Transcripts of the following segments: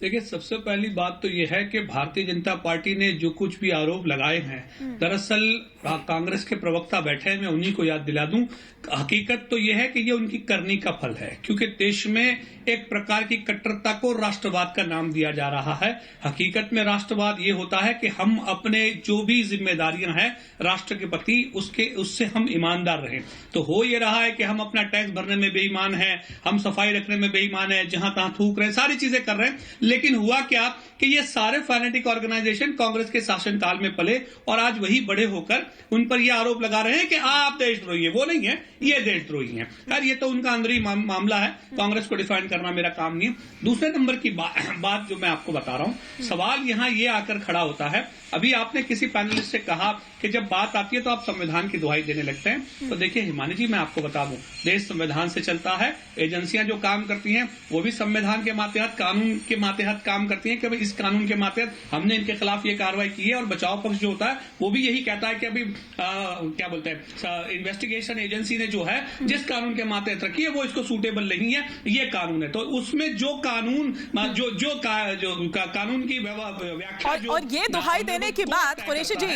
देखिए, सबसे पहली बात तो यह है कि भारतीय जनता पार्टी ने जो कुछ भी आरोप लगाए हैं, दरअसल कांग्रेस के प्रवक्ता बैठे हैं, मैं उन्हीं को याद दिला दूं। हकीकत तो यह है कि ये उनकी करनी का फल है, क्योंकि देश में एक प्रकार की कट्टरता को राष्ट्रवाद का नाम दिया जा रहा है। हकीकत में राष्ट्रवाद ये होता है कि हम अपने जो भी जिम्मेदारियां हैं राष्ट्र के प्रति, उससे हम ईमानदार रहें। तो हो ये रहा है कि हम अपना टैक्स भरने में बेईमान हैं, हम सफाई रखने में बेईमान हैं, जहां तहां थूक रहे हैं, सारी चीजें कर रहे हैं। लेकिन हुआ क्या कि ये सारे फैनेटिक ऑर्गेनाइजेशन कांग्रेस के शासनकाल में पले और आज वही बड़े होकर उन पर ये आरोप लगा रहे हैं कि आप देशद्रोही हैं। वो नहीं है, ये देशद्रोही हैं। खैर, ये तो उनका अंदरी मामला है, कांग्रेस को डिफाइन करना मेरा काम नहीं है। दूसरे नंबर की बात जो मैं आपको बता रहा हूं, सवाल यहां ये आकर खड़ा होता है। अभी आपने किसी पैनलिस्ट से कहा कि जब बात आती है तो आप संविधान की दुहाई देने लगते हैं। तो देखिए हिमानी जी, मैं आपको बता दूं, देश संविधान से चलता है। एजेंसियां जो काम करती हैं वो भी संविधान के मातहत, कानून के मातहत काम करती हैं कि भाई इस कानून के मातहत हमने इनके खिलाफ ये कार्रवाई की है। और बचाव पक्ष जो होता है वो भी यही कहता है कि अभी क्या बोलते हैं, इन्वेस्टिगेशन एजेंसी ने जो है जिस कानून के मातहत रखी है वो इसको सूटेबल नहीं है, ये कानून है। तो उसमें जो कानून कानून की व्याख्या और ये दुहाई देने की बात कुरैशी जी,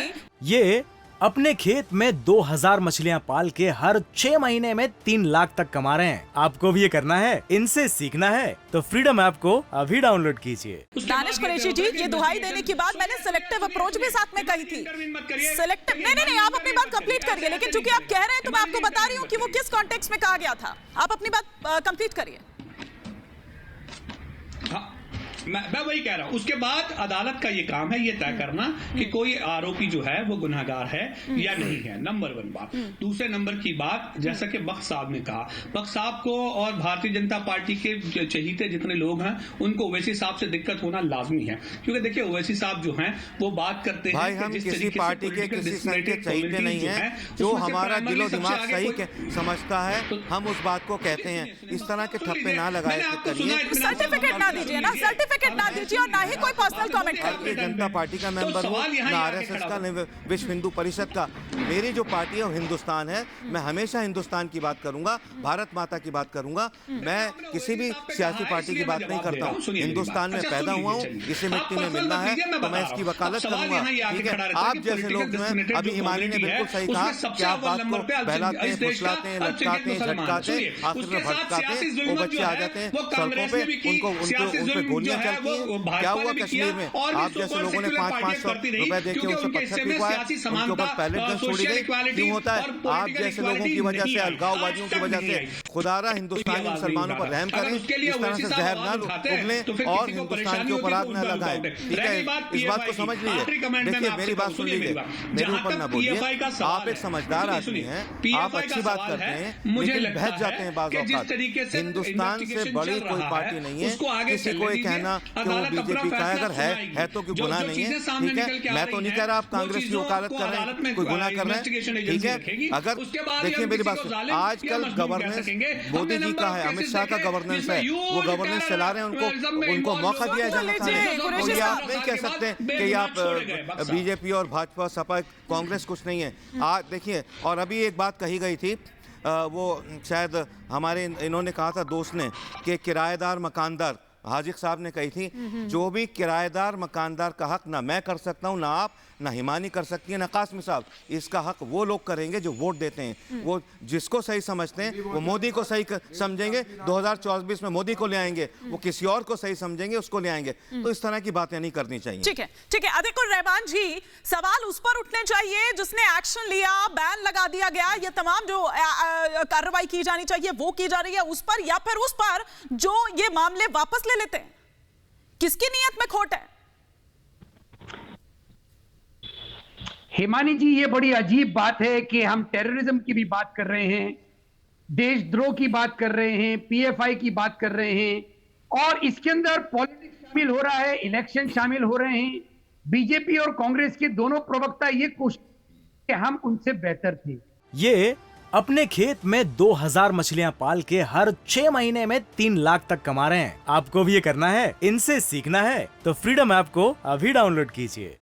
ये अपने खेत में 2000 मछलियां पाल के हर 6 महीने में 3 लाख तक कमा रहे हैं। आपको भी ये करना है, इनसे सीखना है तो फ्रीडम ऐप को अभी डाउनलोड कीजिए। दानिश कुरैशी जी, ये दुहाई देने की बात मैंने सिलेक्टिव अप्रोच भी साथ में कही थी। सिलेक्टिव नहीं, आप अपनी बात कंप्लीट करिए। लेकिन चूंकि आप कह रहे हैं तो मैं आपको बता रही हूँ कि वो किस कॉन्टेक्स्ट में कहा गया था। आप अपनी बात कंप्लीट करिए। मैं वही कह रहा हूं। उसके बाद अदालत का ये काम है ये तय करना कि कोई आरोपी जो है वो गुनहगार है या नहीं है। नंबर 1 बात। दूसरे नंबर की बात, जैसा कि बख्श साहब ने कहा, बख्श साहब को और भारतीय जनता पार्टी के चहीते जितने लोग हैं उनको ओवैसी साहब से दिक्कत होना लाजमी है। क्योंकि देखिए, ओवैसी साहब जो हैं वो बात करते हैं भाई, हम किसी पार्टी के किसी संघ के चहीते नहीं है। जो हमारा दिलो दिमाग सही समझता है हम उस बात को कहते हैं। इस तरह के ठप्पे ना लगाए करिए। सर्टिफिकेट ना दीजिए ना, सर्टिफिकेट ना दीजिए और ना ही कोई पर्सनल कमेंट करिए। भारतीय जनता पार्टी का मेंबर हूँ, ना आरएसएस का, न विश्व हिंदू परिषद का। मेरी जो पार्टी है वो हिंदुस्तान है। मैं हमेशा हिंदुस्तान की बात करूंगा, भारत माता की बात करूंगा। मैं किसी भी सियासी पार्टी की बात नहीं करता हूँ। हिंदुस्तान में पैदा हुआ हूँ, इसे मिट्टी में मिलना है तो मैं इसकी वकालत करूंगा। ठीक है, आप जैसे लोग जो हैं, अभी हिमानी ने बिल्कुल सही कहा कि आप बात को बहलाते हैं, फुसलाते हैं, लटकाते हैं, झटकाते हैं, आखिर में भटकाते हैं। वो बच्चे आ जाते हैं सड़कों पे, उन पे गोलियां चलती हैं। क्या हुआ कश्मीर में? आप जैसे लोगों ने 500-500 रुपए देके उनसे पत्थर पिघवाए, उनके ऊपर पैलेट गन छोड़ी गई। क्यों होता है? आप जैसे लोगों की वजह से, अलगाववादियों की वजह से। खुदारा हिंदुस्तानी मुसलमानों पर रहम करें, इस तरह से जहर न उगले और हिंदुस्तान के ऊपर आग न लगाएं। ठीक है, इस बात को समझ लीजिए। देखिए, मेरी बात सुन लीजिए, मेरे ऊपर न बोलिए। आप एक समझदार आदमी हैं, आप अच्छी बात करते हैं, लेकिन बहक जाते हैं बाज़ औक़ात। हिंदुस्तान से बड़ी कोई पार्टी नहीं है। किसी को ये कहना कि वो बीजेपी का अगर है तो कोई गुनाह नहीं है। ठीक है, मैं तो नहीं कह रहा आप कांग्रेस की वकालत कर रहे हैं, कोई गुनाह कर रहे हैं। ठीक है, अगर देखिए मेरी बात सुन, आजकल गवर्नेंस मोदी जी का है, अमित शाह का गवर्नेंस है, वो गवर्नेंस चला रहे हैं, उनको मौका दिया जाना चाहिए। तो ये आप नहीं कह सकते कि आप बीजेपी और भाजपा, सपा, कांग्रेस कुछ नहीं है। आज देखिए, और अभी एक बात कही गई थी, वो शायद हमारे इन्होंने कहा था दोस्त ने, कि किराएदार मकानदार, हाजिक साहब ने कही थी, जो भी किराएदार मकानदार का हक ना मैं कर सकता हूं, ना आप, ना हिमानी कर सकती है, ना कासमी साहब। इसका हक वो लोग करेंगे जो वोट देते हैं। वो जिसको सही समझते हैं वो मोदी को सही समझेंगे, 2024 में मोदी को ले आएंगे। वो किसी और को सही समझेंगे, उसको ले आएंगे। तो इस तरह की बातें नहीं करनी चाहिए। ठीक है, ठीक है। अदिकुर रहमान जी, सवाल उस पर उठने चाहिए जिसने एक्शन लिया, बैन लगा दिया गया, ये तमाम जो कार्रवाई की जानी चाहिए वो की जा रही है उस पर, या फिर उस पर जो ये मामले वापस ले लेते हैं? किसकी नीयत में खोट है? हिमानी जी, ये बड़ी अजीब बात है कि हम टेररिज्म की भी बात कर रहे हैं, देशद्रोह की बात कर रहे हैं, पीएफआई की बात कर रहे हैं, और इसके अंदर पॉलिटिक्स शामिल हो रहा है, इलेक्शन शामिल हो रहे हैं। बीजेपी और कांग्रेस के दोनों प्रवक्ता ये कोशिश कि हम उनसे बेहतर थे। ये अपने खेत में 2000 मछलियां पाल के हर 6 महीने में 3 लाख तक कमा रहे हैं। आपको भी ये करना है, इनसे सीखना है तो फ्रीडम ऐप को अभी डाउनलोड कीजिए।